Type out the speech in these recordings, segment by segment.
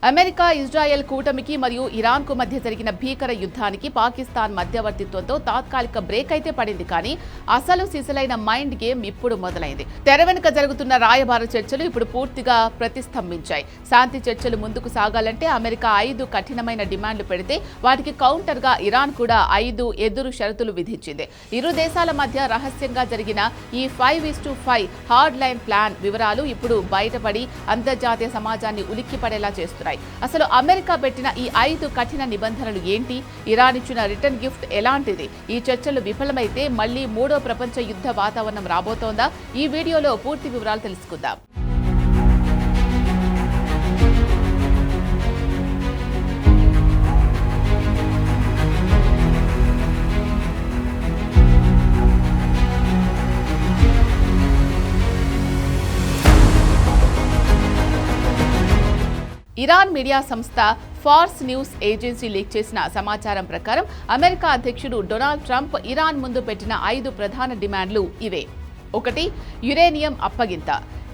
America, Israel కూటమికి మరియు ఇరాన్కు మధ్య జరిగిన భీకర యుద్ధానికి పాకిస్తాన్ మధ్యవర్తిత్వంతో తాత్కాలిక బ్రేక్ అయితే పడింది. కానీ అసలు సిసలైన మైండ్ గేమ్ ఇప్పుడు మొదలైంది. తెర వెనుక జరుగుతున్న రాయబార చర్చలు ఇప్పుడు పూర్తిగా ప్రతిస్తంభించాయి. శాంతి చర్చలు ముందుకు సాగాలంటే అమెరికా 5 కఠినమైన డిమాండ్లు పెడితే వాటికి కౌంటర్గా ఇరాన్ కూడా 5 ఎదురు షరతులు విధించింది. ఇరు దేశాల మధ్య రహస్యంగా జరిగిన ఈ 5:5 హార్డ్ లైన్ ప్లాన్ వివరాలు ఇప్పుడు బయటపడి అంతర్జాతీయ సమాజాన్ని ఉలిక్కిపడేలా చేస్తున్నాయి. అసలు అమెరికా పెట్టిన ఈ 5 కఠిన నిబంధనలు ఏంటి? ఇరాన్ ఇచ్చిన రిటర్న్ గిఫ్ట్ ఎలాంటిది? ఈ చర్చలు విఫలమైతే మళ్లీ 3వ ప్రపంచ యుద్ధ వాతావరణం రాబోతోందా? ఈ వీడియోలో పూర్తి వివరాలు తెలుసుకుందాం. ఇరాన్ మీడియా సంస్థ ఫార్స్ న్యూస్ ఏజెన్సీ లీక్ చేసిన సమాచారం ప్రకారం అమెరికా అధ్యక్షుడు డొనాల్డ్ ట్రంప్ ఇరాన్ ముందు పెట్టిన 5 ప్రధాన డిమాండ్లు ఇవే. 1. యురేనియం అప్పగింత.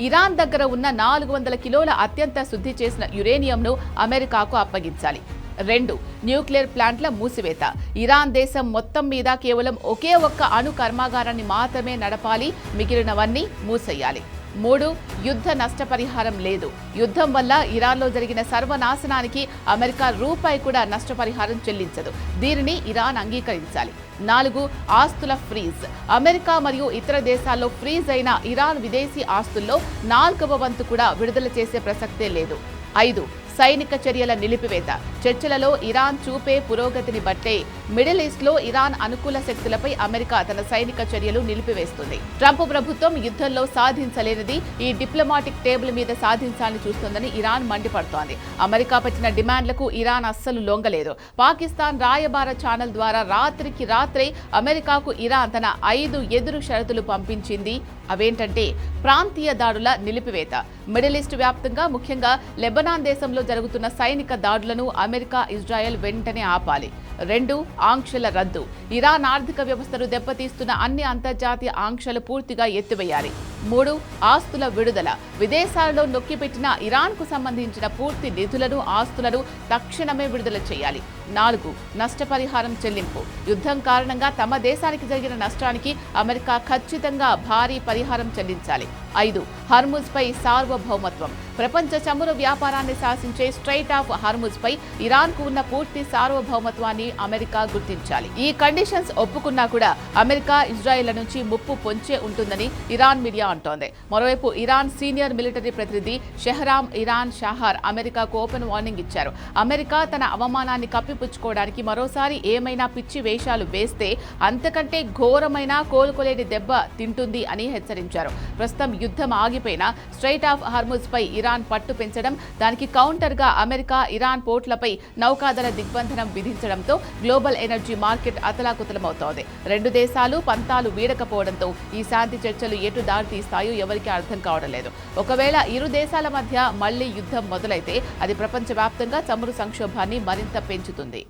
ఇరాన్ దగ్గర ఉన్న 400 కిలోల అత్యంత శుద్ధి చేసిన యురేనియంను అమెరికాకు అప్పగించాలి. 2. న్యూక్లియర్ ప్లాంట్ల మూసివేత. ఇరాన్ దేశం మొత్తం మీద కేవలం ఒకే ఒక్క అణు కర్మాగారాన్ని మాత్రమే నడపాలి, మిగిలినవన్నీ మూసేయాలి. 3. యుద్ధ నష్టపరిహారం లేదు. యుద్ధం వల్ల ఇరాన్లో జరిగిన సర్వనాశనానికి అమెరికా రూపాయి కూడా నష్టపరిహారం చెల్లించదు. దీనిని ఇరాన్ అంగీకరించాలి. 4. ఆస్తుల ఫ్రీజ్. అమెరికా మరియు ఇతర దేశాల్లో ఫ్రీజ్ అయిన ఇరాన్ విదేశీ ఆస్తుల్లో 4వ వంతు కూడా విడుదల చేసే ప్రసక్తే లేదు. 5. సైనిక చర్యల నిలిపివేత. చర్చలలో ఇరాన్ చూపే పురోగతిని బట్టే మిడిల్ ఈస్ట్లో ఇరాన్ అనుకూల శక్తులపై అమెరికా తన సైనిక చర్యలు నిలిపివేస్తుంది. ట్రంప్ ప్రభుత్వం యుద్ధంలో సాధించలేనిది ఈ డిప్లొమాటిక్ టేబుల్ మీద సాధించాలని చూస్తోందని ఇరాన్ మండిపడుతోంది. అమెరికా పెట్టిన డిమాండ్లకు ఇరాన్ అస్సలు లొంగలేదు. పాకిస్తాన్ రాయబార ఛానల్ ద్వారా రాత్రికి రాత్రే అమెరికాకు ఇరాన్ తన 5 ఎదురు షరతులు పంపించింది. అవేంటంటే ప్రాంతీయ దాడుల నిలిపివేత. మిడిల్ ఈస్ట్ వ్యాప్తంగా ముఖ్యంగా లెబనాన్ దేశంలో జరుగుతున్న సైనిక దాడులను అమెరికా, ఇజ్రాయెల్ వెంటనే ఆపాలి. 2. ఆంక్షల రద్దు. ఇరాన్ ఆర్థిక వ్యవస్థను దెబ్బతీస్తున్న అన్ని అంతర్జాతీయ ఆంక్షలు పూర్తిగా ఎత్తివేయాలి. 3. ఆస్తుల విడుదల. విదేశాలలో నొక్కిపెట్టిన ఇరాన్కు సంబంధించిన పూర్తి నిధులను, ఆస్తులను తక్షణమే విడుదల చేయాలి. 4. నష్టపరిహారం చెల్లింపు. యుద్ధం కారణంగా తమ దేశానికి జరిగిన నష్టానికి అమెరికా ఖచ్చితంగా భారీ పరిహారం చెల్లించాలి. 5. హర్ముజ్పై సార్వభౌమత్వం. ప్రపంచ చమురు వ్యాపారాన్ని శాసించే స్ట్రైట్ ఆఫ్ హర్ముజ్పై ఇరాన్కు ఉన్న పూర్తి సార్వభౌమత్వాన్ని అమెరికా గుర్తించాలి. ఈ కండిషన్స్ ఒప్పుకున్నా కూడా అమెరికా, ఇజ్రాయెల్ నుంచి ముప్పు పొంచే ఉంటుందని ఇరాన్ మీడియా అంటోంది. మరోవైపు ఇరాన్ సీనియర్ మిలిటరీ ప్రతినిధి షెహరామ్ ఇరాన్ షాహార్ అమెరికాకు ఓపెన్ వార్నింగ్ ఇచ్చారు. అమెరికా తన అవమానాన్ని కప్పిపుచ్చుకోవడానికి మరోసారి ఏమైనా పిచ్చి వేషాలు వేస్తే అంతకంటే ఘోరమైన కోలుకోలేని దెబ్బ తింటుంది అని హెచ్చరించారు. ప్రస్తుతం యుద్ధం ఆగిపోయినా స్ట్రైట్ ఆఫ్ హర్ముజ్ పై ఇరాన్ పట్టు పెంచడం, దానికి కౌంటర్ గా అమెరికా ఇరాన్ పోర్ట్లపై నౌకాదళ దిగ్బంధనం విధించడంతో గ్లోబల్ ఎనర్జీ మార్కెట్ అతలాకుతలమవుతోంది. 2 దేశాలు పంతాలు వీడకపోవడంతో ఈ శాంతి చర్చలు ఎటు దారి తీస్తాయో ఎవరికీ అర్థం కావడం లేదు. ఒకవేళ ఇరు దేశాల మధ్య మళ్లీ యుద్ధం మొదలైతే అది ప్రపంచవ్యాప్తంగా చమురు సంక్షోభాన్ని మరింత పెంచుతుంది.